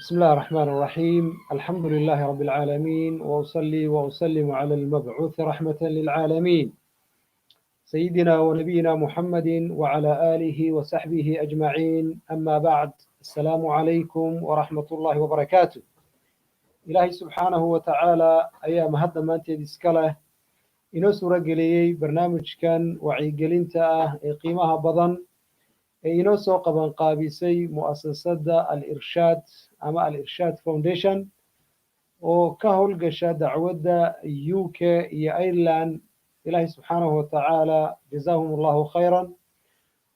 بسم الله الرحمن الرحيم الحمد لله رب العالمين وأصلي وأسلم على المبعوث رحمة للعالمين سيدنا ونبينا محمد وعلى آله وصحبه أجمعين أما بعد السلام عليكم ورحمة الله وبركاته إلهي سبحانه وتعالى أيام هذا ما أنت ديسكاله إنه سورة قليي برنامج كان وعي قلنتا قيمها بضن inoo soo qaban qaabisay mu'asasada al-Irshad ama al-Irshad Foundation oo ka howlgasha dacwadda UK iyo Ireland ilaahay subxaanahu wa tacaala jazaahum allahu khayran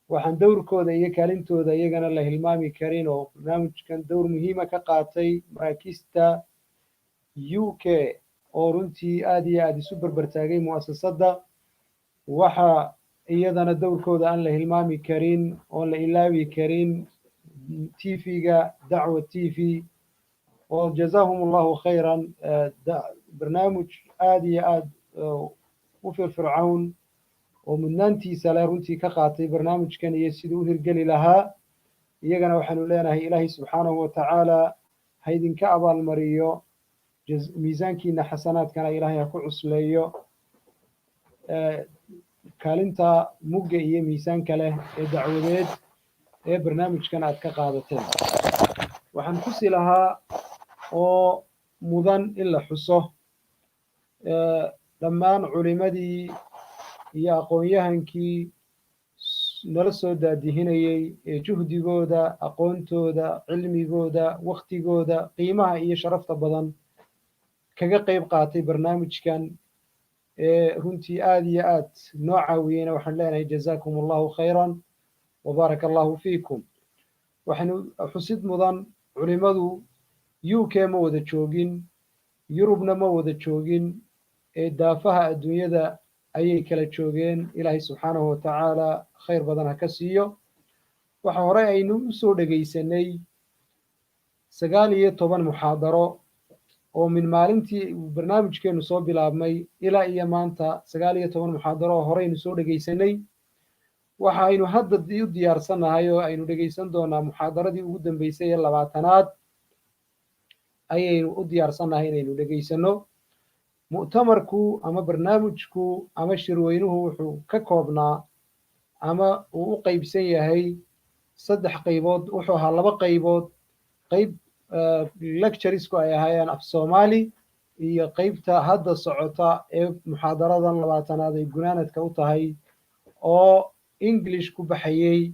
waxaan dowrkooda iyo kaalintooda iyagana la hilmaami karin oo barnaamijkan dowr muhiima ka qaatay maraakiista UK oo runtii aad iyo aad isu barbartaagay mu'asasada waxa iyadana dowrkooda aan la hilmaami karin oon la ilaawi karin TV-ga dacwa TV oo jazaahum allahu khayran barnaamij aad iyo aad u firfircown oo mudnaantiisa leh runtii ka qaatay barnaamijkan iyo siduu u hirgeli lahaa iyagana waxaanu leenahay ilaahay subxaanahu wa tacaala ha idinka abaalmariyo miisaankiina xasanaadkana ilaahay ha ku cusleeyo kaalinta mugga iyo miisaanka leh ee dacwadeed ee barnaamijkan aad ka qaadateen waxaan xusi lahaa oo mudan in la xuso dhammaan culimadii iyo aqoon-yahankii nala soo daadihinayey ee juhdigooda aqoontooda cilmigooda wakhtigooda qiimaha iyo sharafta badan kaga qayb qaatay barnaamijkan runtii aad iyo aad noo caawiyeyna waxaan leenahay jazaakum allahu khayran wabaaraka allahu fiikum waxaynu xusid mudan culimadu UK ma wada joogin yurubna ma wada joogin ee daafaha adduunyada ayay kala joogeen ilaahay subxaanahu wa tacaala khayr badan ha ka siiyo waxa hore aynu u soo dhegaysanay 19 muxaadaro oo min maalintii barnaamijkeenu soo bilaabmay ilaa iyo maanta 19 muxaadaro oo horeynu soo dhegaysanay waxa aynu hadda u diyaarsanahay oo aynu dhegaysan doonaa muxaadaradii ugu dambeysay ee 20aad ayaynu u diyaarsanahay inaynu dhegaysano mu'tamarku ama barnaamijku ama shirweynuhu wuxuu ka koobnaa ama uu u qaybsan yahay 3 qaybood wuxuu ahaa 2 qaybood qayb lecturesku ay ahaayeen af Soomaali iyo qaybta hadda socota ee muxaadaradan 20aad ay gunaanadka u tahay oo English ku baxayay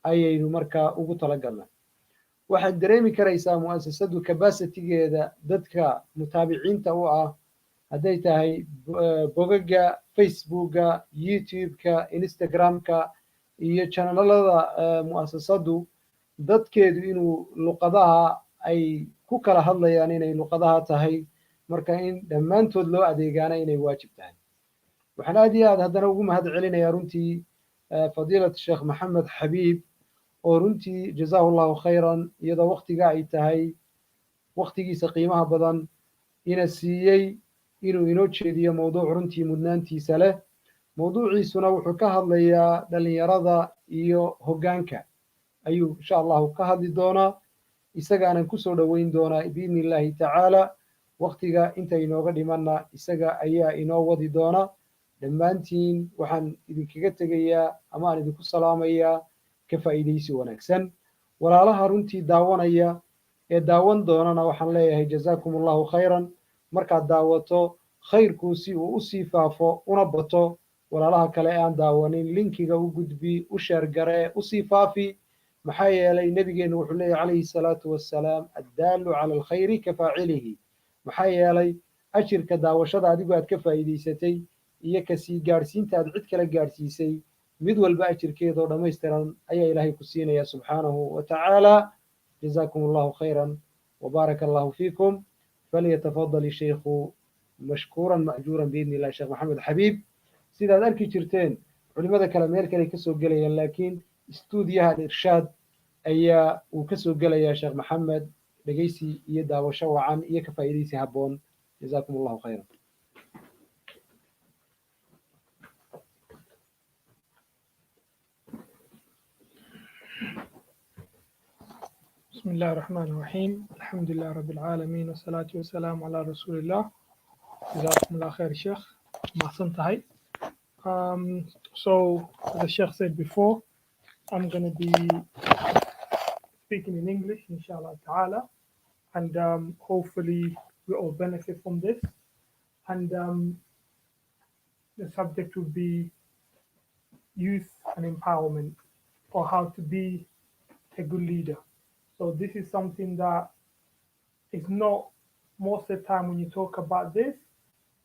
ayaynu markaa ugu talagalnay waxaad dareemi karaysaa mu'asasadu capacity-geeda dadka mutaabiciinta u ah hadday tahay bogaga Facebooka YouTube-ka Instagram-ka iyo channelada mu'asasadu dadkeedu inuu luqadaha ay ku kala hadlayaan inay luqadaha tahay marka in dhammaantood loo adeegaana inay waajib tahay waxaan aad iyo aad haddana ugu mahad celinayaa runtii fadiilat sheekh maxamed xabiib oo runtii jazaahu allahu khayran iyadoo waqtiga ay tahay waqtigiisa qiimaha badan ina siiyey inuu inoo jeediyo mowduuc runtii mudnaantiisa leh mowduuciisuna wuxuu ka hadlayaa dhalinyarada iyo hoggaanka ayuu insha allahu ka hadli doonaa isagaanan ku soo dhoweyn doonaa biidni illaahi tacaala waqtiga inta inooga dhimanna isaga ayaa inoo wadi doona dhammaantiin waxaan idinkaga tegayaa ama aan idinku salaamayaa ka faa'iidaysi wanaagsan walaalaha runtii daawanaya ee daawan doonana waxaan leeyahay jazaakum allahu khayran markaad daawato khayrkuu si uu u sii faafo una bato walaalaha kale ee aan daawanin linkiga u gudbi u sheergare u sii faafi maxaa yeelay nabigeennu wuxuu leeyahay calayhi salaatu wassalaam addaalu cala alkhayri ka faacilihi maxaa yeelay ajirka daawashada adigu aad ka faa'iidaysatay iyo kasii gaadhsiinta aad cid kala gaadhsiisay mid walba ajirkeedoo dhammaystiran ayaa ilaahay ku siinaya subxaanahu wa tacaala jazaakum allahu khayran wabaaraka allahu fiikum falyatafadal ishaykhu mashkuuran ma'juuran biidni illahi sheekh maxamed xabiib sidaad arki jirteen culimada kale meel kale ka soo gelayaan laakiin istuudiyaha al-Irshad ayaa uu ka soo gelayaa sheekh maxamed dhegaysi iyo daawasho wacan iyo ka faa'iidaysi habboon jazaakum allahu khayran بسم الله الرحمن الرحيم Alhamdulillah Rabbil Alameen, wassalatu wassalamu ala Rasulillah. Jazakumullah khair, Sheikh. Mahsan tahay. So, as the Sheikh said before, I'm going to be speaking in English, inshallah ta'ala, and hopefully we all benefit from this. And the subject will be youth and empowerment, or how to be a good leader. So, this is something that is not most of the time when you talk about this,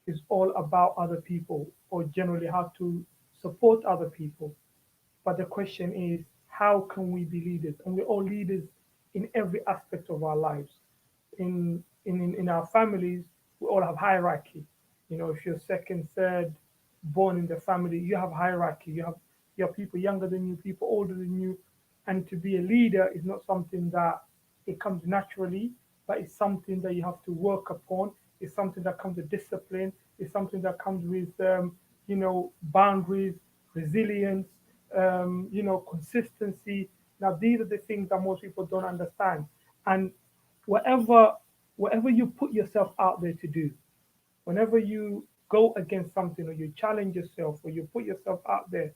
is all about other people or generally how to support other people. But the question is, how can we be leaders? And we're all leaders in every aspect of our lives. In our families, we all have hierarchy. You know, if you're second, third, born in the family, you have hierarchy. You have people younger than you, people older than you, and to be a leader is not something that it comes naturally, but it's something that you have to work upon. It's something that comes with discipline. It's something that comes with boundaries, resilience, consistency. Now these are the things that most people don't understand. And whatever whatever you put yourself out there to do, whenever you go against something or you challenge yourself or you put yourself out there,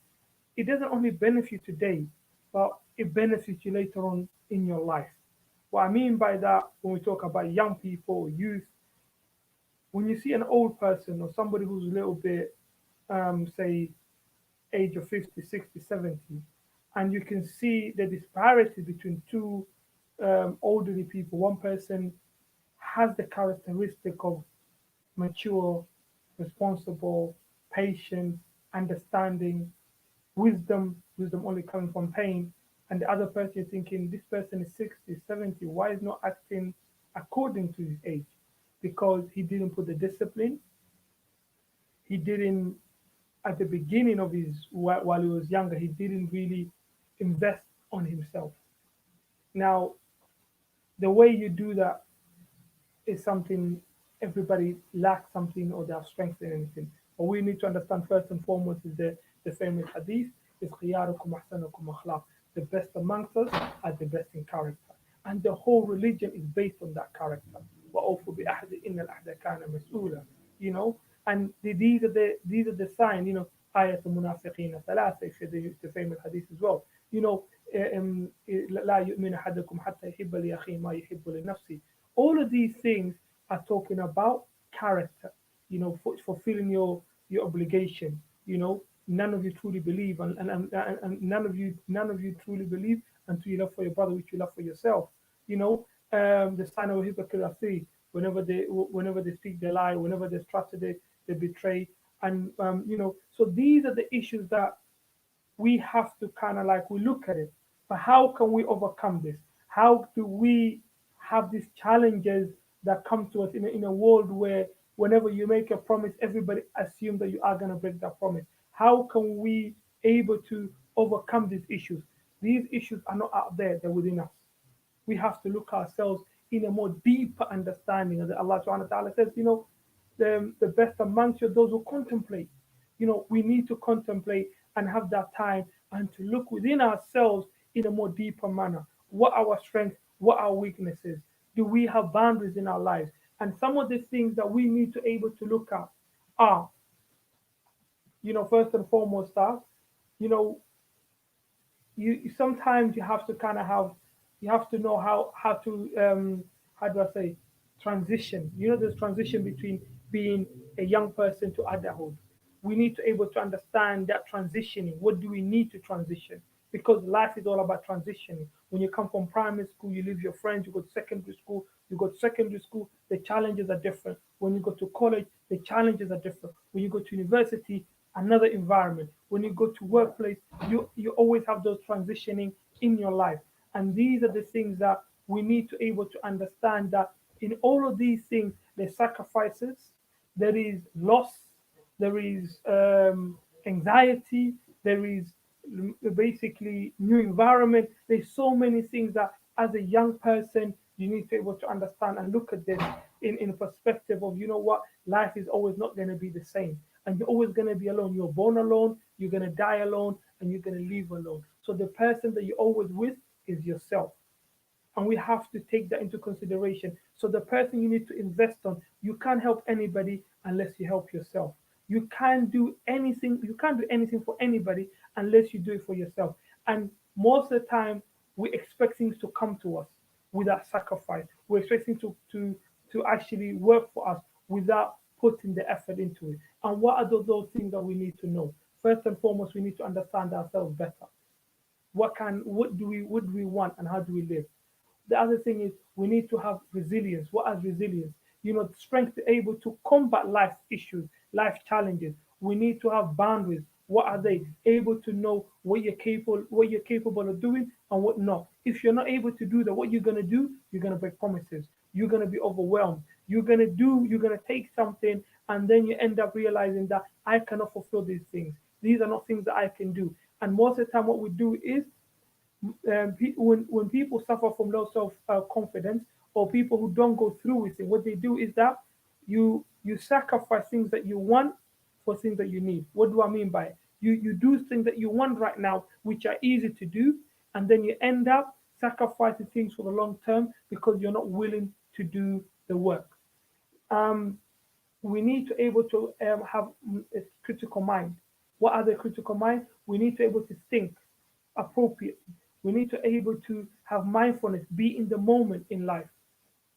it doesn't only benefit you today, but it benefits you later on in your life. What I mean by that, when we talk about young people or youth, when you see an old person or somebody who's a little bit, say, age of 50, 60, 70, and you can see the disparity between two elderly people. One person has the characteristic of mature, responsible, patient, understanding, wisdom only coming from pain, and the other person you're thinking, this person is 60, 70, why is not acting according to his age? Because he didn't put the discipline, he didn't, at the beginning of his, while he was younger, he didn't really invest on himself. Now, the way you do that is something everybody lacks something or they have strength in anything. But we need to understand first and foremost is the famous hadith is khiyarukum ahsanukum akhlaq. The best amongst us are the best in character. And the whole religion is based on that character. وَأَوْفُوا بِأَحْدِ إِنَّ الْأَحْدَ كَانَ مَسْئُولًا. You know, and these are the signs, آية المنافقين ثلاثة, if the famous hadith as well. You know, لا يؤمن أحدكم حتى يحب لأخيه ما يحب لنفسه. All of these things are talking about character, fulfilling your obligation. None of you truly believe, and none of you truly believe until you love for your brother which you love for yourself. The sign of hypocrisy, whenever they speak, they lie. Whenever they trusted, they betray. And so these are the issues that we have to kind of like we look at it. But how can we overcome this? How do we have these challenges that come to us in a world where whenever you make a promise, everybody assumes that you are going to break that promise? How can we able to overcome these issues? These issues are not out there, they're within us. We have to look ourselves in a more deeper understanding of that. Allah subhanahu wa ta'ala says, the best amongst you are those who contemplate. We need to contemplate and have that time and to look within ourselves in a more deeper manner. What are our strengths? What are our weaknesses? Do we have boundaries in our lives? And some of the things that we need to able to look at are, first and foremost, you know, you sometimes you have to kind of have you have to know how to how do I say transition. There's transition between being a young person to adulthood. We need to able to understand that transitioning. What do we need to transition? Because life is all about transitioning. When you come from primary school, you leave your friends, you go to secondary school, the challenges are different. When you go to college, the challenges are different. When you go to university, another environment. When you go to workplace, you always have those transitioning in your life. And these are the things that we need to able to understand that in all of these things, there's sacrifices, there is loss, there is anxiety, there is basically new environment. There's so many things that as a young person, you need to be able to understand and look at this in a perspective of, what, life is always not going to be the same. And you're always going to be alone. You're born alone, you're going to die alone, and you're going to live alone. So the person that you're always with is yourself. And we have to take that into consideration. So the person you need to invest on, you can't help anybody unless you help yourself. You can't do anything for anybody unless you do it for yourself. And most of the time we expect things to come to us without sacrifice. We're expecting to actually work for us without putting the effort into it. And what are those things that we need to know? First and foremost, we need to understand ourselves better. What do we want, and how do we live? The other thing is we need to have resilience. What is resilience? Strength to able to combat life issues, life challenges. We need to have boundaries. What are they? Able to know what you're capable of doing and what not. If you're not able to do that, what you're gonna do? You're gonna break promises. You're gonna be overwhelmed. You're gonna take something, and then you end up realizing that I cannot fulfill these things. These are not things that I can do. And most of the time, what we do is when people suffer from low self confidence, or people who don't go through with it, what they do is that you sacrifice things that you want for things that you need. What do I mean by it? You do things that you want right now, which are easy to do, and then you end up sacrificing things for the long term because you're not willing to do the work. Um, we need to able to have a critical mind. What are the critical mind? We need to able to think appropriately. We need to able to have mindfulness, be in the moment in life.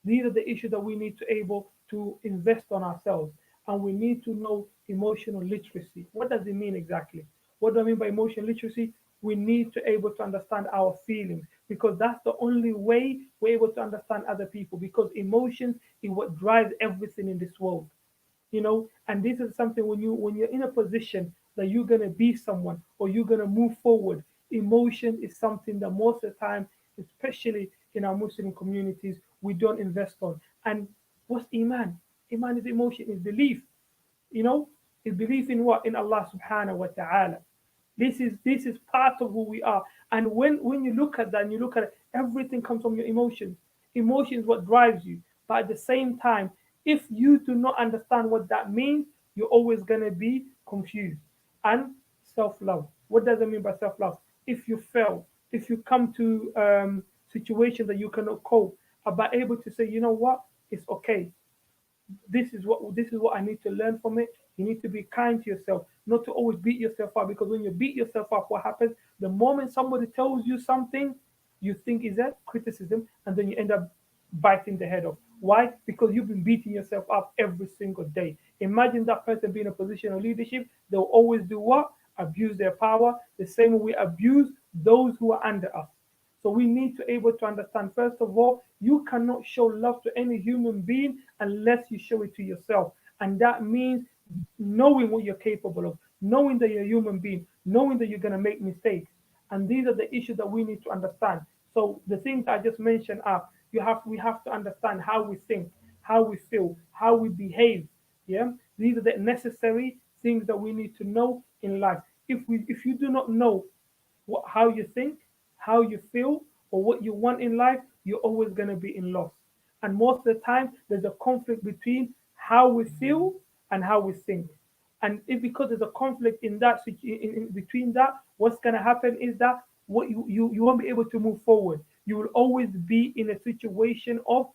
These are the issues that we need to able to invest on ourselves. And we need to know emotional literacy. What does it mean exactly? What do I mean by emotional literacy? We need to able to understand our feelings, because that's the only way we're able to understand other people, because emotions is what drives everything in this world. And this is something, when you're in a position that you're going to be someone, or you're going to move forward, emotion is something that most of the time, especially in our Muslim communities, we don't invest on. And what's iman? Iman is emotion, is belief. you know is belief in what? In Allah subhanahu wa ta'ala. This is part of who we are. And when you look at that, and you look at it, everything comes from your emotions. Emotion is what drives you. But at the same time, if you do not understand what that means, you're always going to be confused. And self-love, what does it mean by self-love? If you fail, if you come to situations that you cannot cope, about able to say, you know what, it's okay, this is what I need to learn from it. You need to be kind to yourself, not to always beat yourself up. Because when you beat yourself up, what happens? The moment somebody tells you something, you think is that criticism, and then you end up biting the head off. Why? Because you've been beating yourself up every single day. Imagine that person being in a position of leadership. They'll always do what? Abuse their power, the same way we abuse those who are under us. So we need to able to understand, first of all, you cannot show love to any human being unless you show it to yourself. And that means knowing what you're capable of, knowing that you're a human being, knowing that you're going to make mistakes. And these are the issues that we need to understand. So the things I just mentioned are, we have to understand how we think, how we feel, how we behave. Yeah, these are the necessary things that we need to know in life. If you do not know how you think, how you feel, or what you want in life, you're always going to be in loss. And most of the time, there's a conflict between how we feel and how we think. And if because there's a conflict in that in between that, what's going to happen is that what you won't be able to move forward. You will always be in a situation of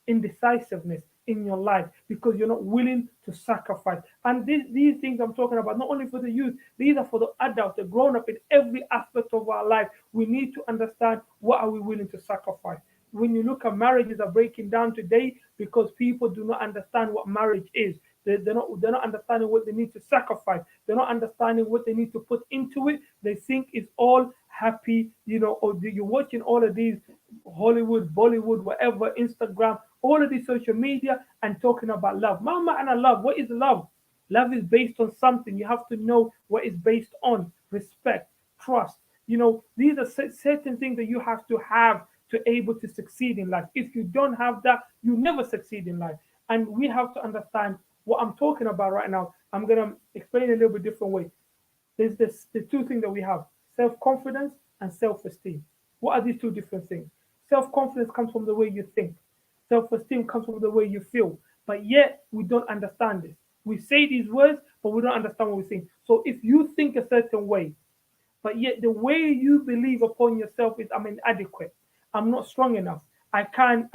indecisiveness in your life because you're not willing to sacrifice. And these things I'm talking about, not only for the youth, these are for the adults, the grown up in every aspect of our life. We need to understand what are we willing to sacrifice. When you look at marriages are breaking down today because people do not understand what marriage is. They're not understanding what they need to sacrifice. They're not understanding what they need to put into it. They think it's all happy, or you're watching all of these Hollywood, Bollywood, whatever, Instagram, all of these social media, and talking about love. Mama and I love. What is love? Love is based on something. You have to know what it's based on: respect, trust. These are certain things that you have to able to succeed in life. If you don't have that, you never succeed in life. And we have to understand what I'm talking about right now. I'm gonna explain a little bit different way. There's the two things that we have: self-confidence and self-esteem. What are these two different things? Self-confidence comes from the way you think. Self-esteem comes from the way you feel. But yet we don't understand this. We say these words, but we don't understand what we think. So if you think a certain way, but yet the way you believe upon yourself is, I'm inadequate, I'm not strong enough, I can't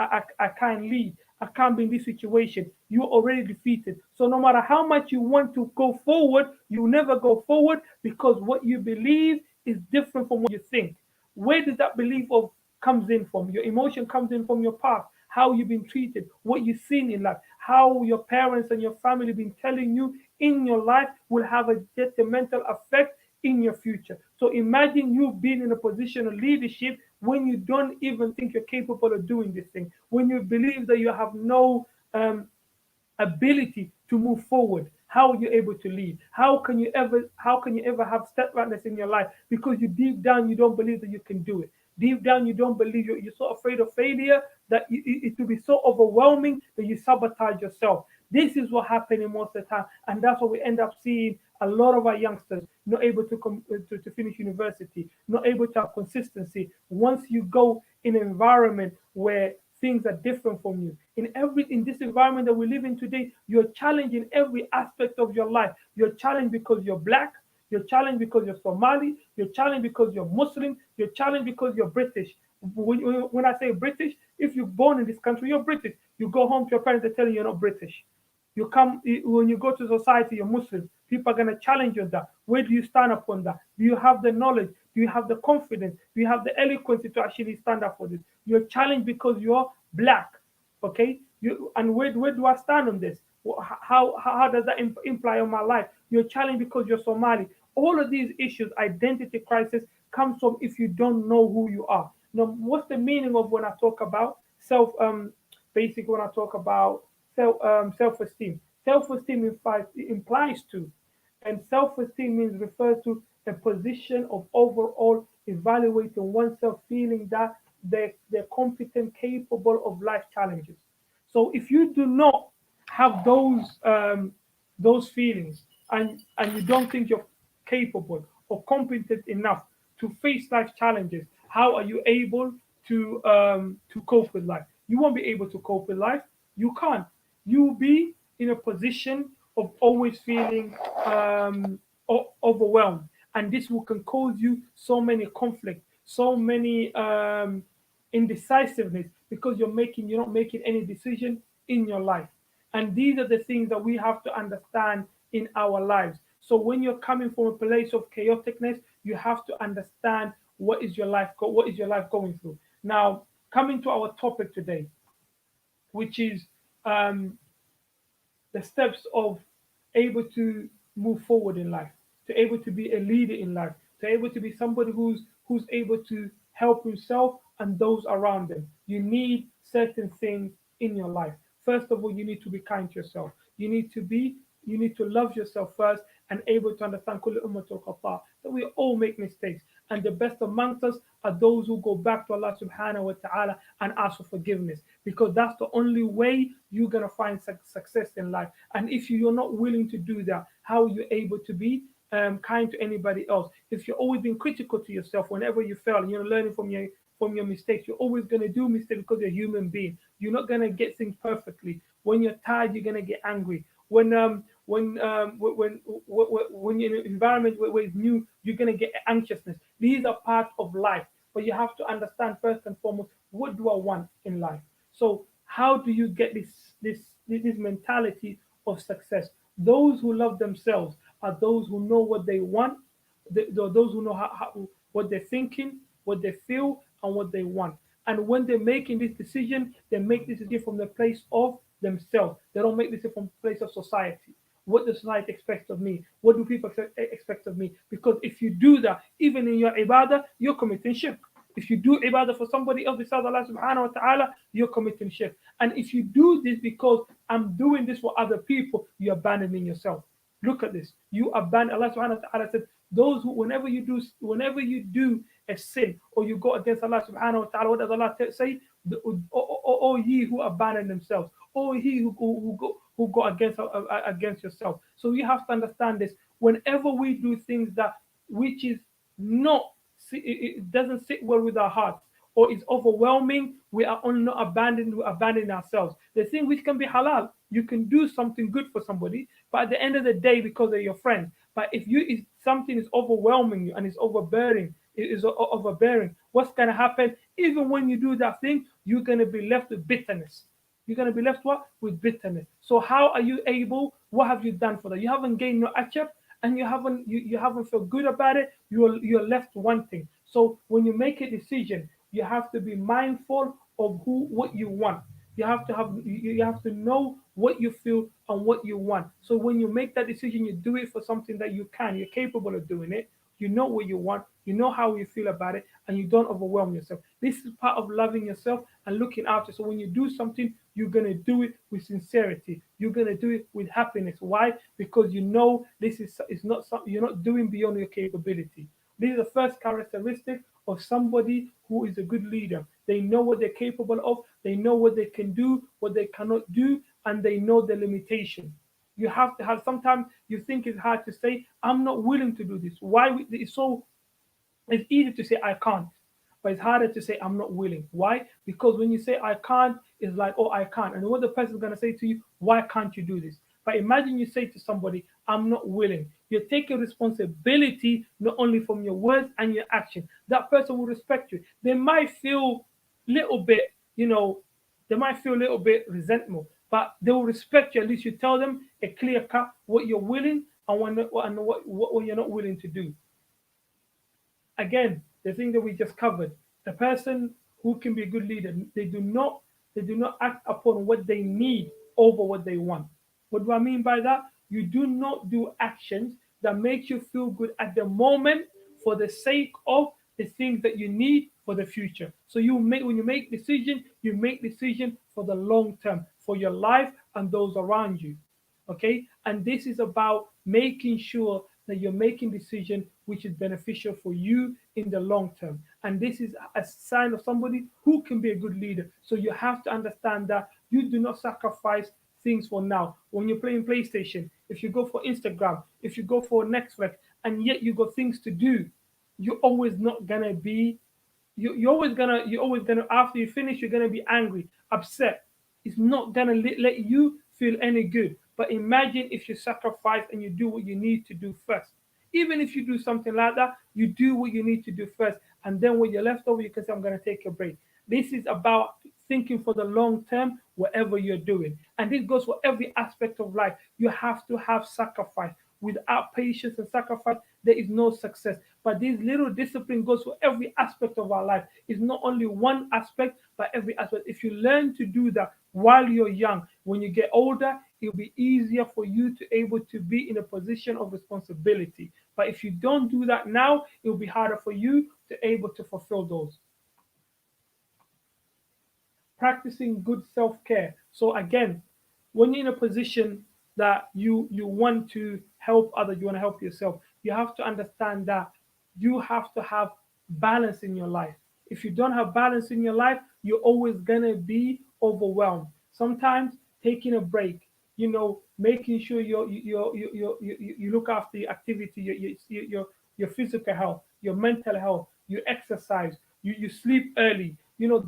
lead. I can't be in this situation. You're already defeated. So no matter how much you want to go forward, you never go forward because what you believe is different from what you think. Where does that belief of comes in from? Your emotion comes in from your past, how you've been treated, what you've seen in life, how your parents and your family been telling you in your life will have a detrimental effect in your future. So imagine you being in a position of leadership when you don't even think you're capable of doing this thing, when you believe that you have no ability to move forward. How are you able to lead? How can you ever have steadfastness in your life? Because you deep down you don't believe that you can do it. Deep down you don't believe, you're so afraid of failure that it will be so overwhelming that you sabotage yourself. This is what happening most of the time, and that's what we end up seeing a lot of our youngsters not able to finish university, not able to have consistency. Once you go in an environment where things are different from you, in this environment that we live in today, you're challenged in every aspect of your life. You're challenged because you're black. You're challenged because you're Somali. You're challenged because you're Muslim. You're challenged because you're British. When I say British, if you're born in this country, you're British. You go home to your parents, they tell you you're not British. When you go to society, you're Muslim. People are going to challenge you on that. Where do you stand up on that? Do you have the knowledge? Do you have the confidence? Do you have the eloquence to actually stand up for this? You're challenged because you're black. Okay, and where do I stand on this? How does that imply on my life? You're challenged because you're Somali. All of these issues, identity crisis, comes from if you don't know who you are. Now, what's the meaning of when I talk about self? Basically, when I talk about self-esteem, self-esteem implies to, and self-esteem means refers to a position of overall evaluating oneself, feeling that they're competent, capable of life challenges. So if you do not have those feelings, and you don't think you're capable or competent enough to face life challenges, how are you able to cope with life? You won't be able to cope with life. You can't. You'll be in a position of always feeling overwhelmed, and this will can cause you so many conflict, so many indecisiveness, because you're not making any decision in your life. And these are the things that we have to understand in our lives. So when you're coming from a place of chaoticness, you have to understand what is your life going through. Now, coming to our topic today, which is um, the steps of able to move forward in life, to able to be a leader in life, to able to be somebody who's able to help himself and those around them. You need certain things in your life. First of all, you need to be kind to yourself. You need to love yourself first and able to understand كل أمة خطاء, that we all make mistakes. And the best amongst us are those who go back to Allah subhanahu wa ta'ala and ask for forgiveness, because that's the only way you're going to find success in life. And if you're not willing to do that, how are you able to be kind to anybody else? If you're always being critical to yourself whenever you fail and you're learning from your mistakes, you're always going to do mistakes because you're a human being. You're not going to get things perfectly. When you're tired, you're going to get angry. When you're in an environment where it's new, you're gonna get anxiousness. These are part of life, but you have to understand first and foremost, what do I want in life? So how do you get this mentality of success? Those who love themselves are those who know what they want, those who know what they're thinking, what they feel, and what they want. And when they're making this decision, they make this decision from the place of themselves. They don't make this from the place of society. What does society expect of me? What do people expect of me? Because if you do that, even in your ibadah, you're committing shirk. If you do ibadah for somebody else besides Allah subhanahu wa ta'ala, you're committing shirk. And if you do this because I'm doing this for other people, you're abandoning yourself. Look at this. You abandon. Allah subhanahu wa ta'ala said, those who whenever you do a sin or you go against Allah subhanahu wa ta'ala, what does Allah say? O ye who abandon themselves, or he who go against yourself. So you have to understand this. Whenever we do things that which is not, it doesn't sit well with our hearts, or is overwhelming, we are only not abandoning ourselves. The thing which can be halal, you can do something good for somebody, but at the end of the day, because they're your friends. But if something is overwhelming you and it's overbearing, is overbearing, what's going to happen? Even when you do that thing, you're going to be left with bitterness. You're going to be left what? With bitterness. So how are you able? What have you done for that? You haven't gained no ajr, and you haven't felt good about it. You're left wanting. So when you make a decision, you have to be mindful of what you want. You have to know what you feel and what you want. So when you make that decision, you do it for something that you're capable of doing it. You know what you want, you know how you feel about it, and you don't overwhelm yourself. This is part of loving yourself and looking after. So when you do something, you're gonna do it with sincerity. You're gonna do it with happiness. Why? Because you know this is not something you're not doing beyond your capability. This is the first characteristic of somebody who is a good leader. They know what they're capable of, they know what they can do, what they cannot do, and they know the limitation. You have to have, sometimes you think it's hard to say, I'm not willing to do this. Why? It's easy to say I can't, but it's harder to say I'm not willing. Why? Because when you say I can't, it's like, oh, I can't. And what the person's going to say to you, why can't you do this? But imagine you say to somebody, I'm not willing. You're taking responsibility not only from your words and your action. That person will respect you. They might feel little bit, they might feel a little bit resentful, but they will respect you. At least you tell them a clear cut what you're willing and what you're not willing to do. Again, the thing that we just covered, the person who can be a good leader, they do not act upon what they need over what they want. What do I mean by that? You do not do actions that make you feel good at the moment for the sake of the things that you need for the future. So when you make decision, you make decision for the long term, for your life and those around you. Okay, and this is about making sure that you're making decision which is beneficial for you in the long term. And this is a sign of somebody who can be a good leader. So you have to understand that you do not sacrifice things for now. When you're playing PlayStation, if you go for Instagram, if you go for Netflix, and yet you got things to do, you're always not gonna be you're always gonna after you finish, you're gonna be angry, upset. It's not gonna let you feel any good. But imagine if you sacrifice and you do what you need to do first. Even if you do something like that, you do what you need to do first, and then when you're left over, you can say, I'm gonna take a break. This is about thinking for the long term, whatever you're doing. And this goes for every aspect of life. You have to have sacrifice. Without patience and sacrifice, there is no success. But this little discipline goes for every aspect of our life. It's not only one aspect, but every aspect. If you learn to do that while you're young, when you get older, it'll be easier for you to able to be in a position of responsibility. But if you don't do that now, it'll be harder for you to able to fulfill those. Practicing good self-care. So again, when you're in a position that you want to help others, you want to help yourself, you have to understand that you have to have balance in your life. If you don't have balance in your life, you're always gonna be overwhelmed. Sometimes taking a break, making sure you look after your activity, your physical health, your mental health, you exercise, you sleep early.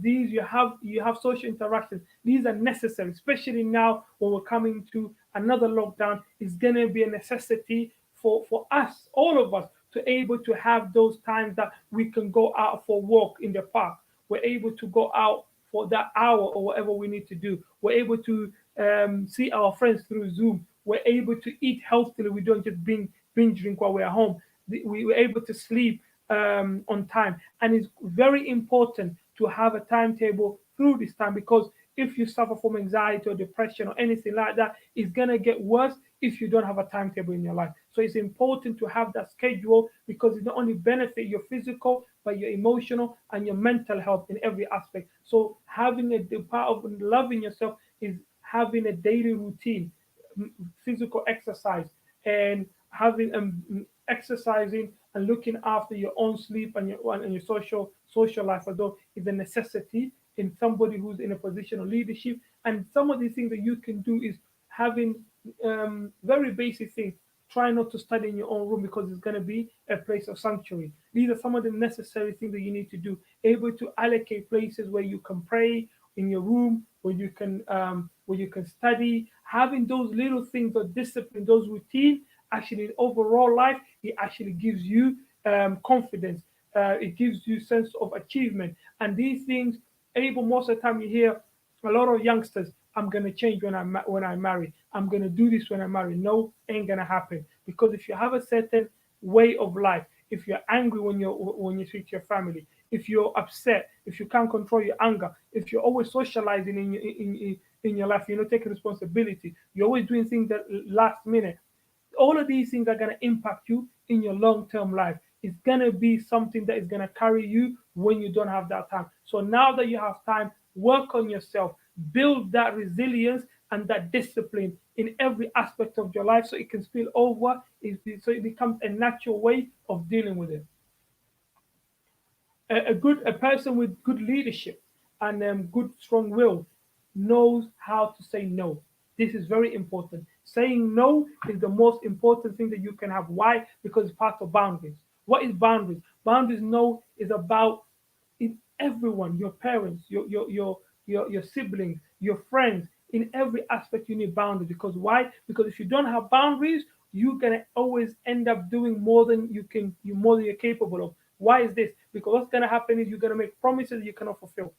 These you have social interactions. These are necessary, especially now when we're coming to another lockdown. It's gonna be a necessity for us, all of us, to able to have those times that we can go out for a walk in the park. We're able to go out for that hour or whatever we need to do. We're able to see our friends through Zoom. We're able to eat healthily. We don't just binge drink while we're at home. We're able to sleep on time. And it's very important to have a timetable through this time, because if you suffer from anxiety or depression or anything like that, it's going to get worse if you don't have a timetable in your life. So it's important to have that schedule, because it not only benefit your physical, but your emotional and your mental health in every aspect. So having the part of loving yourself is having a daily routine, physical exercise, and having exercising and looking after your own sleep and your social life, although is a necessity in somebody who's in a position of leadership. And some of these things that you can do is having very basic things. Try not to study in your own room, because it's going to be a place of sanctuary. These are some of the necessary things that you need to do. Able to allocate places where you can pray in your room, where you can study. Having those little things of discipline, those routine, actually in overall life, it actually gives you confidence. it gives you sense of achievement. And these things, able most of the time you hear a lot of youngsters, I'm gonna change when I marry. I'm gonna do this when I marry. No, ain't gonna happen. Because if you have a certain way of life, if you're angry when you speak to your family, if you're upset, if you can't control your anger, if you're always socializing in your life, you're not taking responsibility, you're always doing things that last minute, all of these things are going to impact you in your long-term life. It's going to be something that is going to carry you when you don't have that time. So now that you have time, work on yourself, build that resilience and that discipline in every aspect of your life so it can spill over, so it becomes a natural way of dealing with it. A person with good leadership and good strong will knows how to say no. This is very important. Saying no is the most important thing that you can have. Why? Because it's part of boundaries. What is boundaries? Boundaries no is about in everyone, your parents, your siblings, your friends. In every aspect, you need boundaries. Because why? Because if you don't have boundaries, you're gonna always end up doing more than you're capable of. Why is this? Because what's gonna happen is you're gonna make promises you cannot fulfill.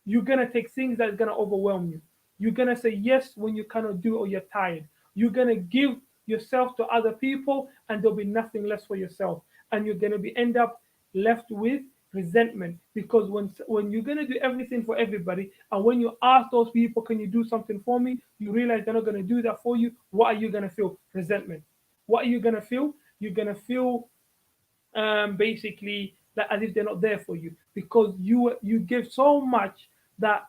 You're gonna take things that's gonna overwhelm you. You're gonna say yes when you cannot do or you're tired. You're gonna give yourself to other people and there'll be nothing left for yourself. And you're gonna be end up left with resentment because when you're gonna do everything for everybody and when you ask those people, can you do something for me? You realize they're not gonna do that for you. What are you gonna feel? Resentment. What are you gonna feel? You're gonna feel basically that as if they're not there for you because you give so much that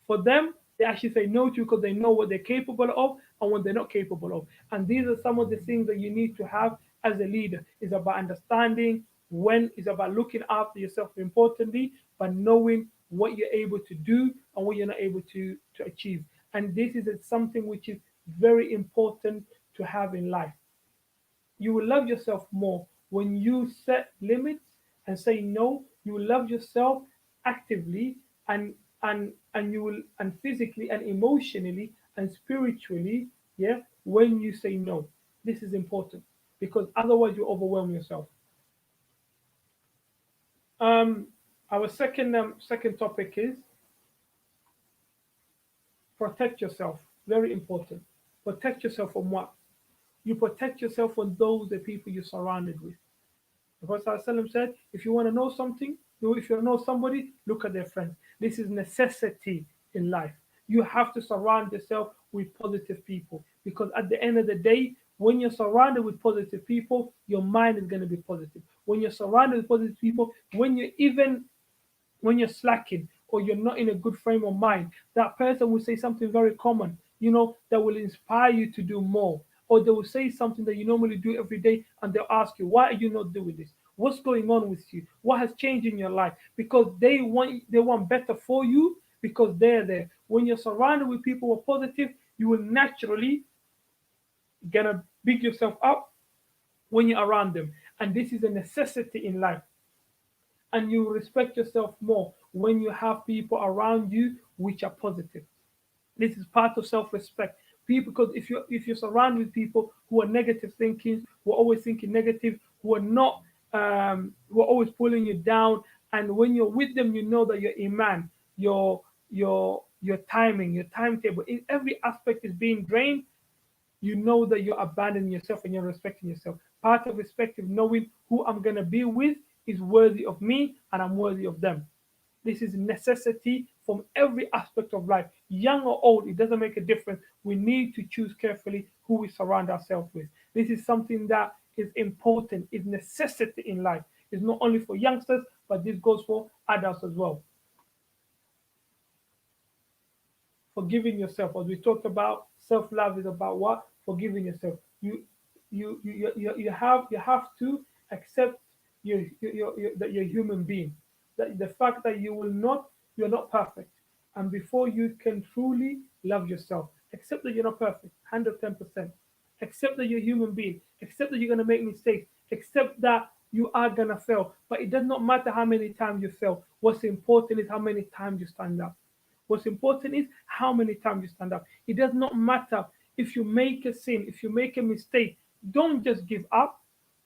for them they actually say no to you because they know what they're capable of and what they're not capable of. And these are some of the things that you need to have as a leader. It's about understanding when, it's about looking after yourself importantly, but knowing what you're able to do and what you're not able to achieve. And this is something which is very important to have in life. You will love yourself more when you set limits and say no. You will love yourself actively and you will and physically and emotionally and spiritually, yeah, when you say no. This is important because otherwise you overwhelm yourself. Um, our second topic is protect yourself. Very important. Protect yourself from what? You protect yourself from those the people you're surrounded with. The Prophet ﷺ said, if you want to know something, if you know somebody, look at their friends. This is necessity in life. You have to surround yourself with positive people because at the end of the day, when you're surrounded with positive people, your mind is going to be positive. When you're surrounded with positive people, when you're slacking or you're not in a good frame of mind, that person will say something very common, that will inspire you to do more. Or they will say something that you normally do every day and they'll ask you, why are you not doing this? What's going on with you? What has changed in your life? Because they want better for you because they're there. When you're surrounded with people who are positive, you will naturally gonna big yourself up when you're around them. And this is a necessity in life and you respect yourself more when you have people around you which are positive. This is part of self-respect. People, because if you're surrounded with people who are negative thinking, who are always thinking negative, who are not, who are always pulling you down, and when you're with them, you know that your iman, your timing, your timetable, in every aspect is being drained. You know that you're abandoning yourself and you're respecting yourself. Part of respect is knowing who I'm going to be with is worthy of me and I'm worthy of them. This is a necessity from every aspect of life, young or old, it doesn't make a difference. We need to choose carefully who we surround ourselves with. This is something that is important, is necessity in life. It's not only for youngsters, but this goes for adults as well. Forgiving yourself, as we talked about, self-love is about what? Forgiving yourself. You have to accept that you're a human being. That the fact that you're not perfect, and before you can truly love yourself, accept that you're not perfect, 110%. Accept that you're a human being. Accept that you're gonna make mistakes. Accept that you are gonna fail. But it does not matter how many times you fail. What's important is how many times you stand up. What's important is how many times you stand up. It does not matter if you make a sin, if you make a mistake. Don't just give up.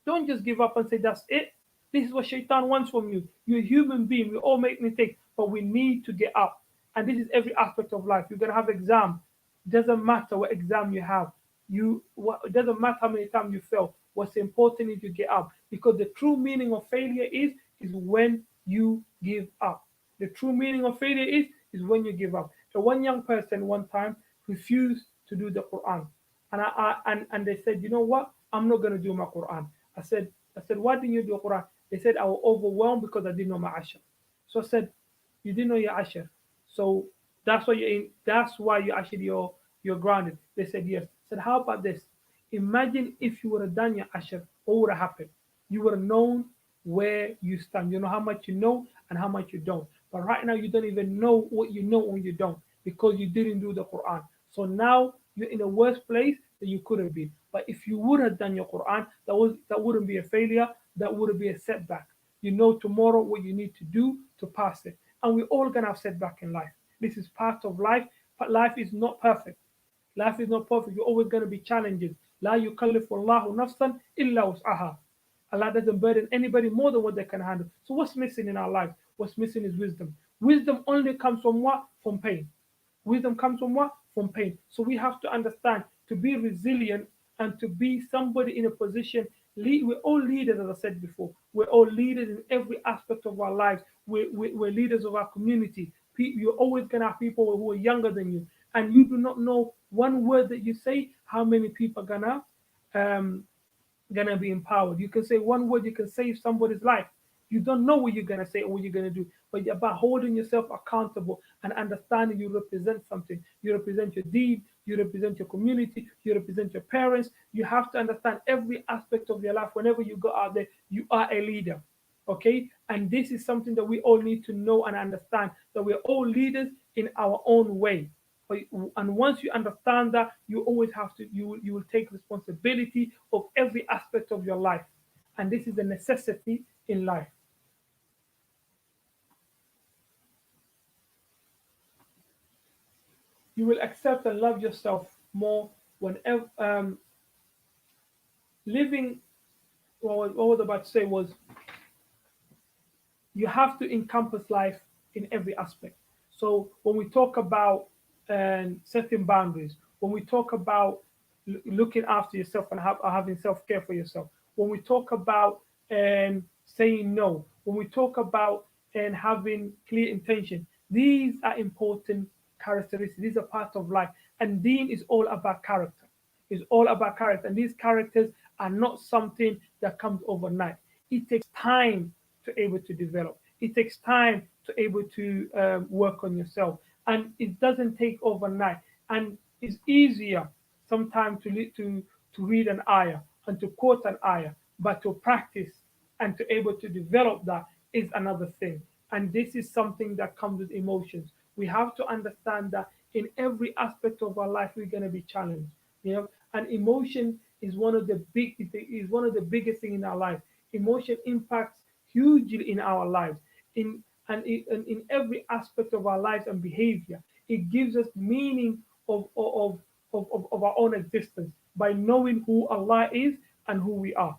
Don't just give up and say that's it. This is what shaitan wants from you. You're a human being. We all make mistakes, but we need to get up. And this is every aspect of life. You're gonna have exam. Doesn't matter what exam you have. It doesn't matter how many times you fail. What's important is you get up. Because the true meaning of failure is when you give up. The true meaning of failure is when you give up. So one young person one time refused to do the Quran. And they said, you know what? I'm not gonna do my Quran. I said, why didn't you do Quran? They said I was overwhelmed because I didn't know my Ashar. So I said, you didn't know your Ashar. So that's why you actually you're grounded. They said yes. I said, how about this? Imagine if you would have done your Ashar, what would have happened? You would have known where you stand. You know how much you know and how much you don't. But right now you don't even know what you know when you don't because you didn't do the Quran. So now you're in a worse place than you could have been. But if you would have done your Quran, that wouldn't be a failure. That wouldn't be a setback. You know tomorrow what you need to do to pass it. And we're all gonna have setback in life. This is part of life, but life is not perfect. Life is not perfect. You're always gonna be challenges. La yukallifu Allahu nafsan illa wus'aha. Allah doesn't burden anybody more than what they can handle. So what's missing in our lives? What's missing is wisdom. Wisdom only comes from what? From pain. Wisdom comes from what? From pain. So we have to understand to be resilient and to be somebody in a position. We're all leaders, as I said before. We're all leaders in every aspect of our lives. We're leaders of our community. You're always going to have people who are younger than you. And you do not know one word that you say, how many people are gonna be empowered. You can say one word, you can save somebody's life. You don't know what you're gonna say or what you're gonna do, but about holding yourself accountable and understanding you represent something. You represent your deed, you represent your community, you represent your parents. You have to understand every aspect of your life. Whenever you go out there, you are a leader. Okay? And this is something that we all need to know and understand that we're all leaders in our own way. And once you understand that, you always have to you will take responsibility of every aspect of your life, and this is a necessity in life. You will accept and love yourself more whenever living. What I was about to say was you have to encompass life in every aspect. So when we talk about setting boundaries, when we talk about looking after yourself and having self care for yourself, when we talk about saying no, when we talk about having clear intention, these are important characteristics. These are part of life, and Deen is all about character. It's all about character, and these characters are not something that comes overnight. It takes time to able to develop. It takes time to able to work on yourself, and it doesn't take overnight. And it's easier sometimes to read an ayah and to quote an ayah, but to practice and to able to develop that is another thing. And this is something that comes with emotions. We have to understand that in every aspect of our life we're going to be challenged. And emotion is one of the biggest thing in our life. Emotion impacts hugely in our lives, in every aspect of our lives and behavior. It gives us meaning of our own existence by knowing who Allah is and who we are.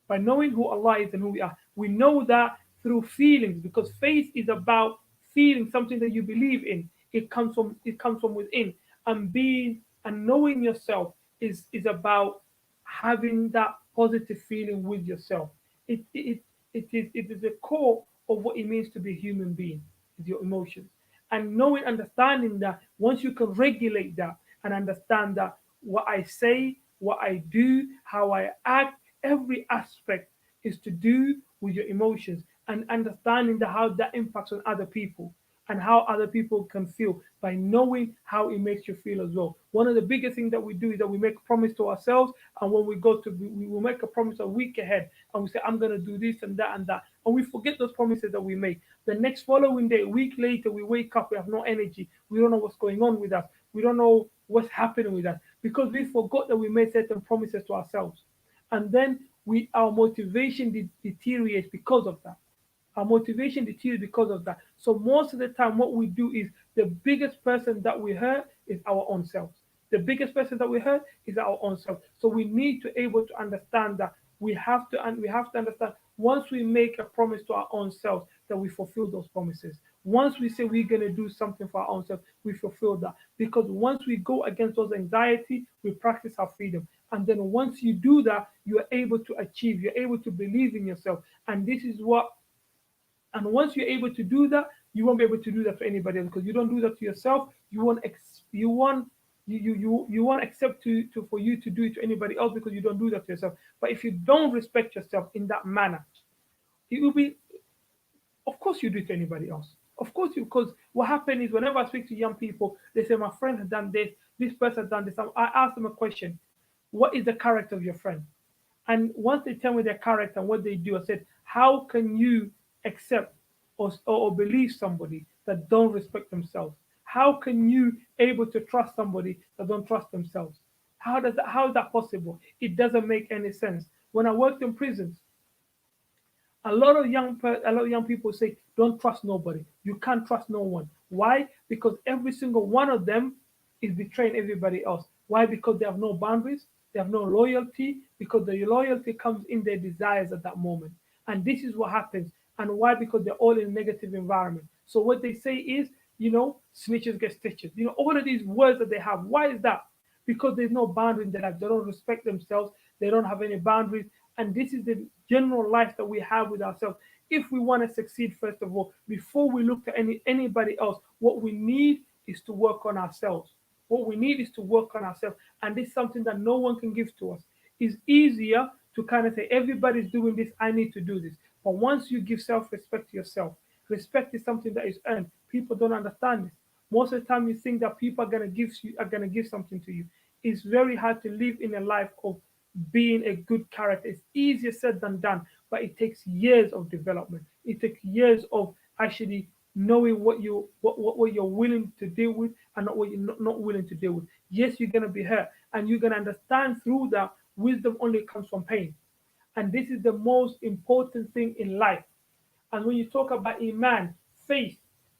By knowing who Allah is and who we are, we know that through feelings, because faith is about feeling something that you believe in. It comes from within, and being and knowing yourself is about having that positive feeling with yourself. It is the core of what it means to be a human being, is your emotions. And knowing, understanding that once you can regulate that and understand that what I say, what I do, how I act, every aspect is to do with your emotions, and understanding that how that impacts on other people and how other people can feel by knowing how it makes you feel as well. One of the biggest things that we do is that we make a promise to ourselves, and when we will make a promise a week ahead, and we say, I'm going to do this and that, and we forget those promises that we make. The next following day, a week later, we wake up, we have no energy, we don't know what's going on with us, we don't know what's happening with us, because we forgot that we made certain promises to ourselves. And then our motivation deteriorates because of that. Our motivation deteriorates because of that. So most of the time, what we do is the biggest person that we hurt is our own selves. The biggest person that we hurt is our own self. So we need to able to understand that we have to understand Once we make a promise to our own selves, that we fulfill those promises. Once we say we're going to do something for our own self, we fulfill that. Because once we go against those anxiety, we practice our freedom. And then once you do that, you are able to achieve, you're able to believe in yourself. And this is what, and once you're able to do that, you won't be able to do that for anybody else, because you don't do that to yourself. You won't accept to for you to do it to anybody else, because you don't do that to yourself. But if you don't respect yourself in that manner, it will be, of course you do it to anybody else. Of course you, because what happened is whenever I speak to young people, they say my friend has done this person has done this. I ask them a question: what is the character of your friend? And once they tell me their character and what they do, I said, how can you accept or believe somebody that don't respect themselves? How can you able to trust somebody that don't trust themselves? How is that possible? It doesn't make any sense. When I worked in prisons, a lot of young people say, don't trust nobody. You can't trust no one. Why? Because every single one of them is betraying everybody else. Why? Because they have no boundaries, they have no loyalty, because the loyalty comes in their desires at that moment. And this is what happens. And why? Because they're all in a negative environment. So what they say is, snitches get stitches. All of these words that they have. Why is that? Because there's no boundary in their life. They don't respect themselves. They don't have any boundaries. And this is the general life that we have with ourselves. If we want to succeed, first of all, before we look to anybody else, what we need is to work on ourselves. What we need is to work on ourselves. And this is something that no one can give to us. It's easier to kind of say, everybody's doing this, I need to do this. But once you give self-respect to yourself, respect is something that is earned. People don't understand this. Most of the time you think that people are gonna give something to you. It's very hard to live in a life of being a good character. It's easier said than done, but it takes years of development. It takes years of actually knowing what you're willing to deal with and not what you're not willing to deal with. Yes, you're gonna be hurt, and you're gonna understand through that wisdom only comes from pain. And this is the most important thing in life. And when you talk about Iman, faith,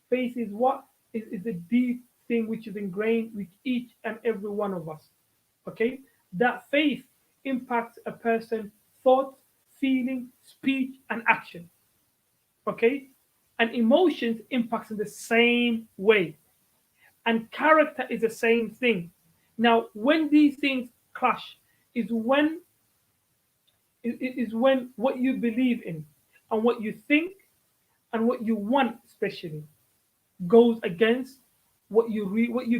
faith is what? Is a deep thing which is ingrained with each and every one of us. Okay? That faith impacts a person's thought, feeling, speech, and action. Okay? And emotions impacts in the same way. And character is the same thing. Now, when these things clash, is when when what you believe in and what you think and what you want, especially, goes against what you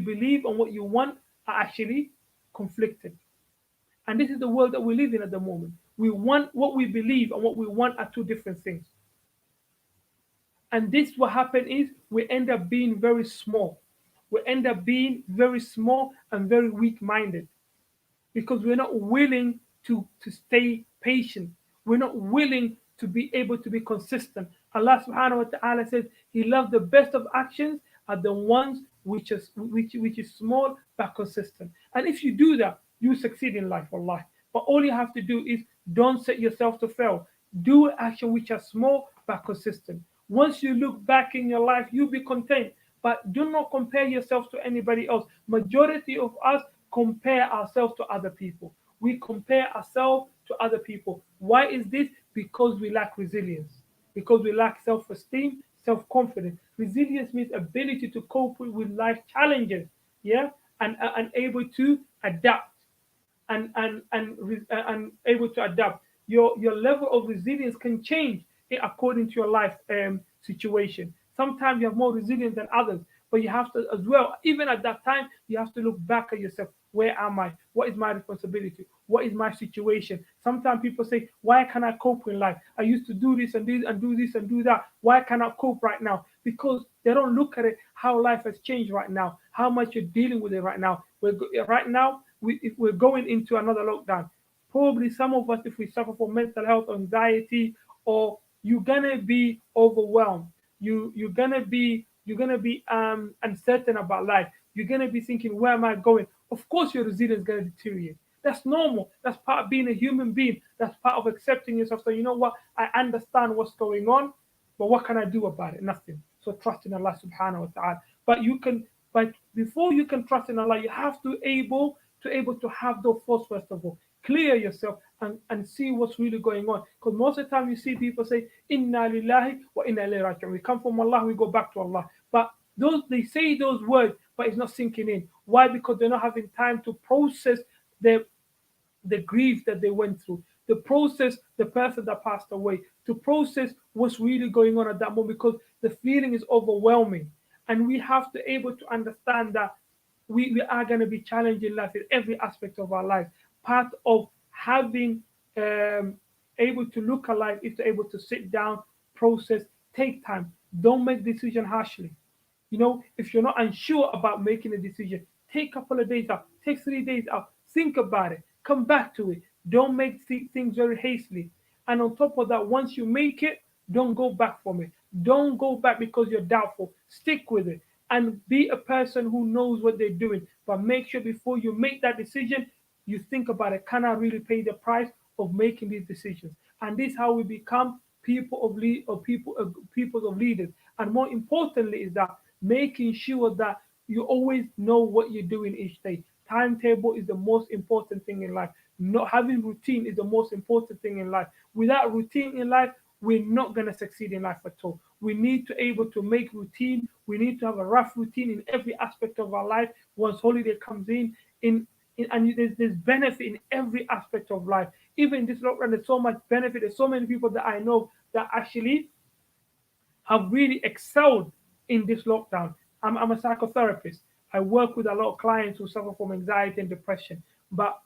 believe and what you want, are actually conflicted. And this is the world that we live in at the moment. We want what we believe and what we want are two different things. And this what happened is we end up being very small. We end up being very small and very weak-minded, because we're not willing to stay patient. We're not willing to be able to be consistent. Allah subhanahu wa ta'ala says He loves the best of actions are the ones which is small but consistent. And if you do that, you succeed in life, Allah. But all you have to do is don't set yourself to fail. Do action which are small but consistent. Once you look back in your life, you'll be content. But do not compare yourself to anybody else. Majority of us compare ourselves to other people. We compare ourselves to other people. Why is this? Because we lack resilience. Because we lack self-esteem, self-confidence. Resilience means ability to cope with life challenges, yeah, and able to adapt, and able to adapt. Your level of resilience can change according to your life situation. Sometimes you have more resilience than others, but you have to as well. Even at that time, you have to look back at yourself. Where am I? What is my responsibility? What is my situation? Sometimes people say, why can I cope in life? I used to do this and this and do this and do that. Why cannot cope right now? Because they don't look at it how life has changed right now, how much you're dealing with it right now. Right now, if we're going into another lockdown. Probably some of us, if we suffer from mental health, anxiety, or you're gonna be overwhelmed. You're gonna be uncertain about life. You're gonna be thinking, where am I going? Of course, your resilience is gonna deteriorate. That's normal. That's part of being a human being. That's part of accepting yourself. So you know what? I understand what's going on, but what can I do about it? Nothing. So trust in Allah subhanahu wa ta'ala. But before you can trust in Allah, you have to able to have those thoughts first of all. clear yourself and see what's really going on. Because most of the time you see people say, Inna lillahi wa inna ilayhi raji'un. We come from Allah, we go back to Allah. But those they say those words, but it's not sinking in. Why? Because they're not having time to process the grief that they went through, to process the person that passed away, to process what's really going on at that moment, because the feeling is overwhelming. And we have to able to understand that we are going to be challenged in life in every aspect of our life. Part of having um, able to look alive is to able to sit down, process, take time. Don't make decision harshly. If you're not unsure about making a decision, take a couple of days out, take 3 days out, think about it, come back to it. Don't make things very hastily. And on top of that, once you make it, don't go back from it. Don't go back because you're doubtful. Stick with it and be a person who knows what they're doing. But make sure before you make that decision, you think about it. Can I really pay the price of making these decisions? And this is how we become people of leaders. And more importantly, is that making sure that you always know what you're doing each day. Timetable is the most important thing in life. Not having routine is the most important thing in life. Without routine in life, we're not going to succeed in life at all. We need to able to make routine. We need to have a rough routine in every aspect of our life. Once holiday comes and there's benefit in every aspect of life. Even in this lockdown, there's so much benefit. There's so many people that I know that actually have really excelled in this lockdown. I'm a psychotherapist. I work with a lot of clients who suffer from anxiety and depression. But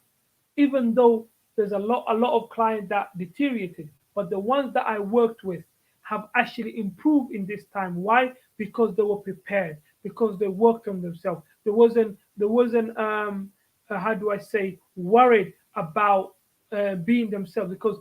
even though there's a lot of clients that deteriorated, but the ones that I worked with have actually improved in this time. Why? Because they were prepared, because they worked on themselves. There wasn't how do I say, worried about being themselves, because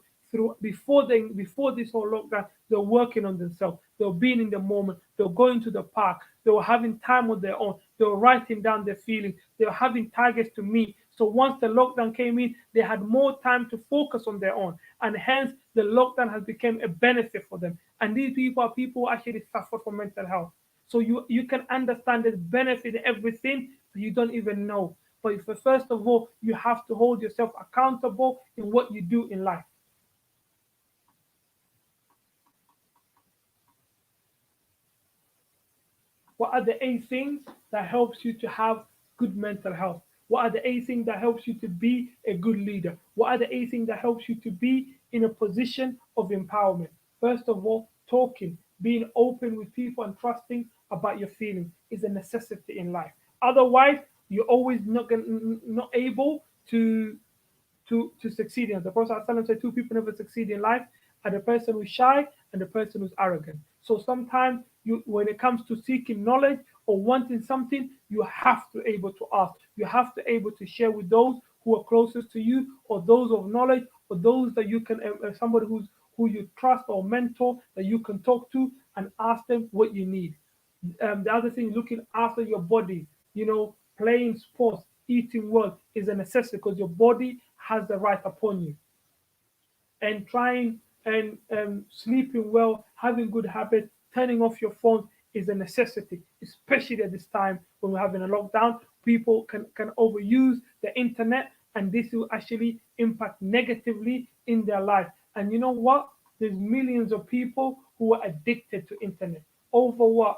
before this whole lockdown, they're working on themselves. They're being in the moment. They're going to the park. They were having time on their own. They were writing down their feelings. They were having targets to meet. So once the lockdown came in, they had more time to focus on their own, and hence the lockdown has become a benefit for them. And these people are people who actually suffer from mental health. So you can understand the benefit in everything that you don't even know. But first of all, you have to hold yourself accountable in what you do in life. What are the 8 things that helps you to have good mental health? What are the 8 things that helps you to be a good leader? What are the 8 things that helps you to be in a position of empowerment? First of all, talking, being open with people and trusting about your feelings is a necessity in life. Otherwise, you're always not able to succeed in. The Prophet ﷺ said 2 people never succeed in life, are the person who's shy and the person who's arrogant. So sometimes when it comes to seeking knowledge or wanting something, you have to able to ask. You have to able to share with those who are closest to you, or those of knowledge, or those that you can somebody who you trust or mentor that you can talk to and ask them what you need. The other thing, looking after your body, playing sports, eating well is a necessity, because your body has the right upon you. And trying and sleeping well, having good habits, turning off your phone is a necessity, especially at this time when we're having a lockdown. People can overuse the internet, and this will actually impact negatively in their life. And you know what? There's millions of people who are addicted to internet. Over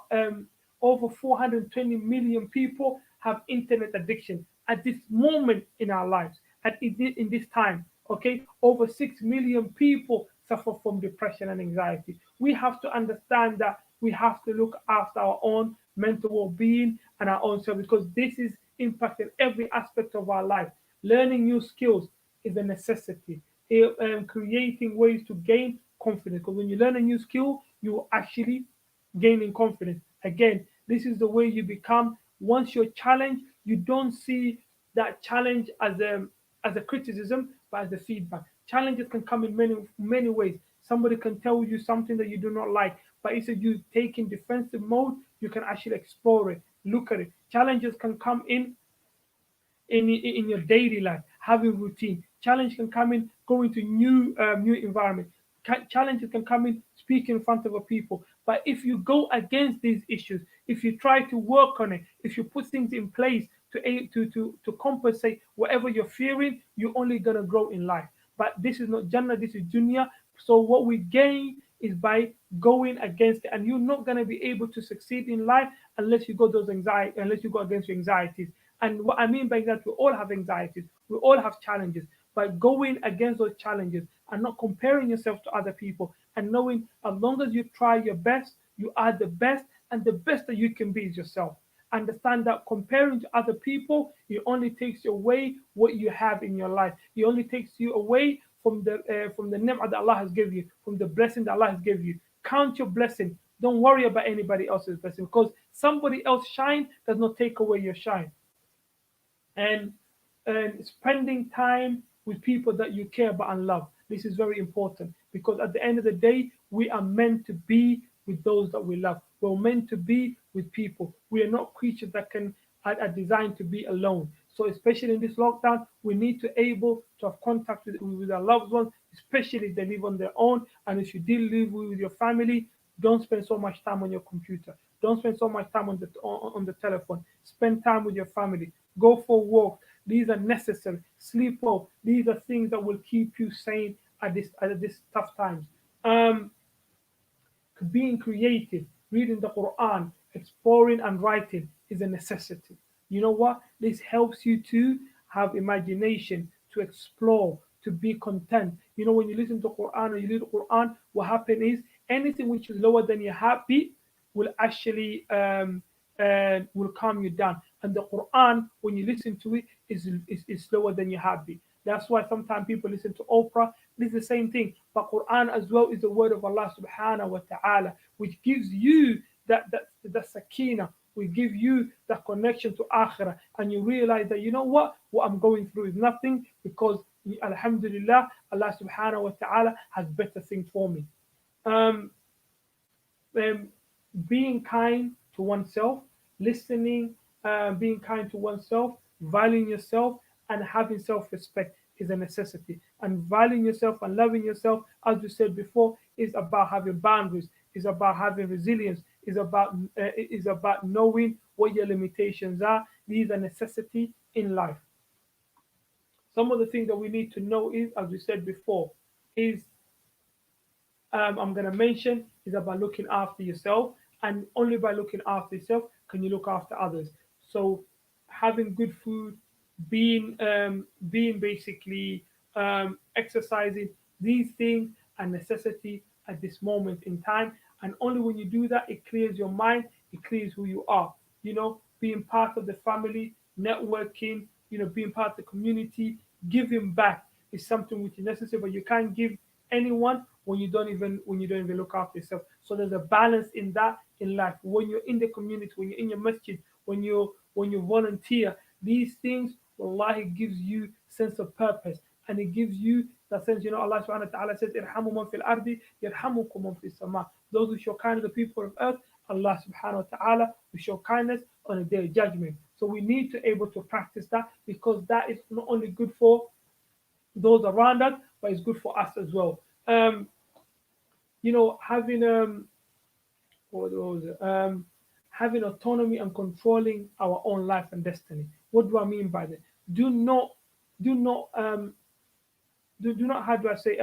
420 million people have internet addiction at this moment in our lives, in this time. Okay, over 6 million people suffer from depression and anxiety. We have to understand that we have to look after our own mental well-being and our own self, because this is impacting every aspect of our life. Learning new skills is a necessity. Creating ways to gain confidence, because when you learn a new skill, you are actually gaining confidence. Again, this is the way you become. Once you're challenged, you don't see that challenge as a criticism, but as a feedback. Challenges can come in many ways. Somebody can tell you something that you do not like, but instead you take in defensive mode, you can actually explore it, look at it. Challenges can come in your daily life, having routine. Challenge can come in going to new environment. Challenges can come in speaking in front of a people. But if you go against these issues, if you try to work on it, if you put things in place to compensate whatever you're fearing, you're only gonna grow in life. But this is not Jannah, this is dunya. So what we gain is by going against it, and you're not gonna be able to succeed in life unless you go those anxiety, unless you go against your anxieties. And what I mean by that, we all have anxieties, we all have challenges. But going against those challenges and not comparing yourself to other people, and knowing as long as you try your best, you are the best, and the best that you can be is yourself. Understand that comparing to other people, it only takes you away what you have in your life. It only takes you away from the ni'mah that Allah has given you, from the blessing that Allah has given you. Count your blessing. Don't worry about anybody else's blessing, because somebody else shine does not take away your shine. And spending time with people that you care about and love. This is very important, because at the end of the day, we are meant to be with those that we love. We're meant to be with people. We are not creatures that are designed to be alone. So especially in this lockdown, we need to able to have contact with our loved ones, especially if they live on their own. And if you do live with your family, don't spend so much time on your computer. Don't spend so much time on the telephone. Spend time with your family. Go for walks. These are necessary. Sleep well. These are things that will keep you sane at this tough times. Um, Being creative, reading the Quran, exploring and writing is a necessity. You know what? This helps you to have imagination, to explore, to be content. You know, when you listen to Quran or you read the Quran, what happens is anything which is lower than your heartbeat will actually will calm you down. And the Quran, when you listen to it, is slower than your heartbeat. That's why sometimes people listen to Oprah. This is the same thing. But Quran as well is the word of Allah subhanahu wa ta'ala, which gives you that sakina, will give you that connection to akhirah. And you realize that, you know what I'm going through is nothing, because alhamdulillah, Allah subhanahu wa ta'ala has better things for me. Um, um, Being kind to oneself, listening, being kind to oneself, valuing yourself, and having self respect is a necessity. And valuing yourself and loving yourself, as we said before, is about having boundaries, is about having resilience, is about knowing what your limitations are. These are necessity in life. Some of the things that we need to know is, as we said before, is I'm going to mention is about looking after yourself, and only by looking after yourself can you look after others. So, having good food, being basically exercising, these things are necessity at this moment in time. And only when you do that, it clears your mind, it clears who you are. You know, being part of the family, networking, being part of the community, giving back is something which is necessary, but you can't give anyone when you don't even look after yourself. So there's a balance in that in life. When you're in the community, when you're in your masjid, when you volunteer, these things, wallahi, gives you sense of purpose, and it gives you that sense. Allah subhanahu wa ta'ala says, "Irhamu man fil ardi, yarhamukum man fis sama." Those who show kindness to the people of earth, Allah subhanahu wa ta'ala will show kindness on a day of judgment. So we need to able to practice that, because that is not only good for those around us, but it's good for us as well. Having what was it? Having autonomy and controlling our own life and destiny. What do I mean by that? Do not, do not, do not. How do I say?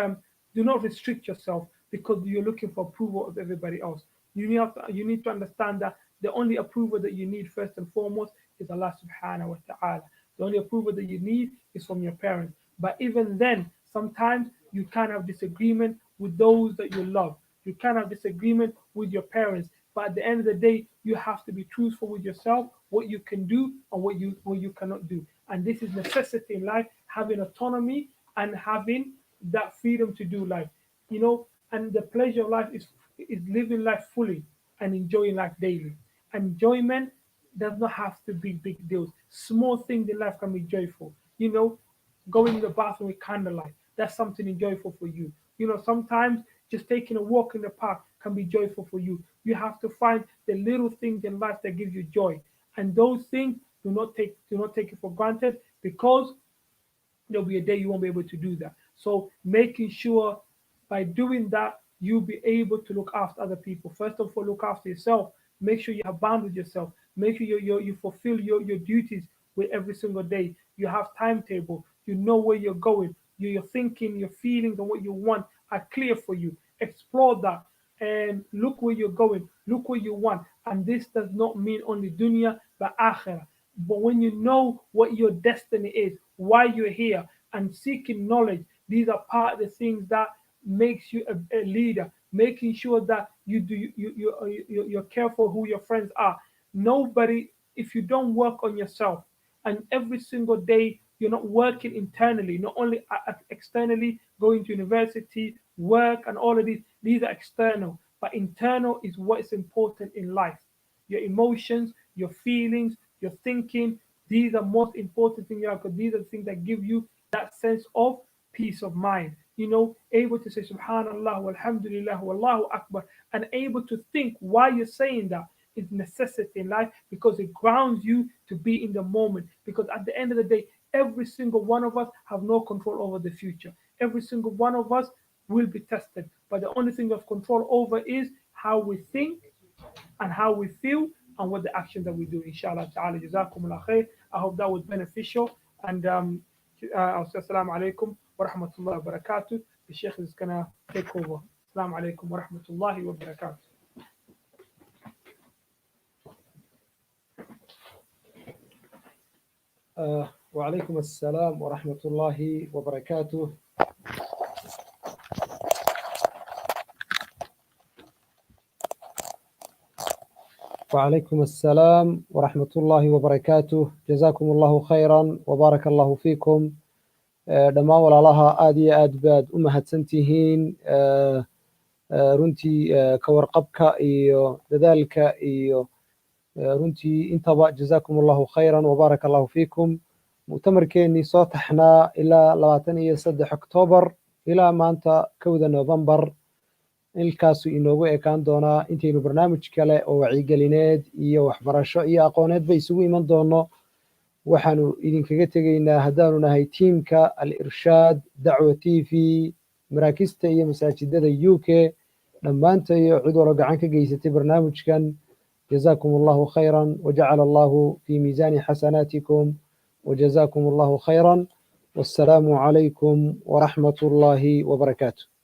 Do not restrict yourself because you're looking for approval of everybody else. You need to understand that the only approval that you need first and foremost is Allah Subhanahu wa Taala. The only approval that you need is from your parents. But even then, sometimes you can have disagreement with those that you love. You can have disagreement with your parents. But at the end of the day, you have to be truthful with yourself, what you can do and what you cannot do. And this is necessity in life, having autonomy and having that freedom to do life. And the pleasure of life is living life fully and enjoying life daily. Enjoyment does not have to be big deals. Small things in life can be joyful. Going to the bathroom with candlelight, that's something enjoyable for you. Sometimes just taking a walk in the park can be joyful for you. You have to find the little things in life that give you joy. And those things, do not take it for granted, because there'll be a day you won't be able to do that. So making sure by doing that, you'll be able to look after other people. First of all, look after yourself. Make sure you have boundaries with yourself. Make sure you fulfill your duties with every single day. You have timetable. You know where you're going. Your thinking, your feelings, and what you want are clear for you. Explore that and look where you're going. Look where you want. And this does not mean only dunya, but akhirah. But when you know what your destiny is, why you're here, and seeking knowledge, these are part of the things that makes you a leader. Making sure that you're careful who your friends are. Nobody, if you don't work on yourself, and every single day you're not working internally, not only externally, going to university, work, and all of these are external, but internal is what is important in life. Your emotions, your feelings, your thinking, these are most important things, because these are the things that give you that sense of peace of mind. Able to say Subhanallah, Alhamdulillah, Wallahu Akbar, and able to think why you're saying that is necessity in life, because it grounds you to be in the moment. Because at the end of the day, every single one of us have no control over the future. Every single one of us will be tested. But the only thing we have control over is how we think and how we feel and what the actions that we do. Inshallah ta'ala. Jazakumullah khair. I hope that was beneficial. And I'll say assalamu alaikum wa rahmatullahi wa barakatuh. The Sheikh is going to take over. Assalamu alaikum wa rahmatullahi wa barakatuh. وعليكم السلام ورحمة الله وبركاته. وعليكم السلام ورحمة الله وبركاته. جزاكم الله خيرا وبارك الله فيكم. dhammaan walaalaha aad iyo aad baad u mahadsantihiin runtii ka warqabka iyo dadaalka iyo runtii intaba jazaakum allahu khayran wabaaraka allahu fiikum. mu'tamarkeennii soo taxnaa ilaa 23 Oktoobar ilaa maanta 1 Noofembar, ilkaasuu inoogu ekaan doonaa intaynu barnaamij kale oo wacyigelineed iyo waxbarasho iyo aqooneedba isugu iman doono. waxaanu idinkaga tegaynaa haddaanu nahay tiimka Al-Irshad Dacwa TV, maraakista iyo masaajidada UK dhammaantayo cid walo gacan ka geysatay barnaamijkan. جزاكم الله خيرا وجعل الله في ميزان حسناتكم وجزاكم الله خيرا والسلام عليكم ورحمة الله وبركاته.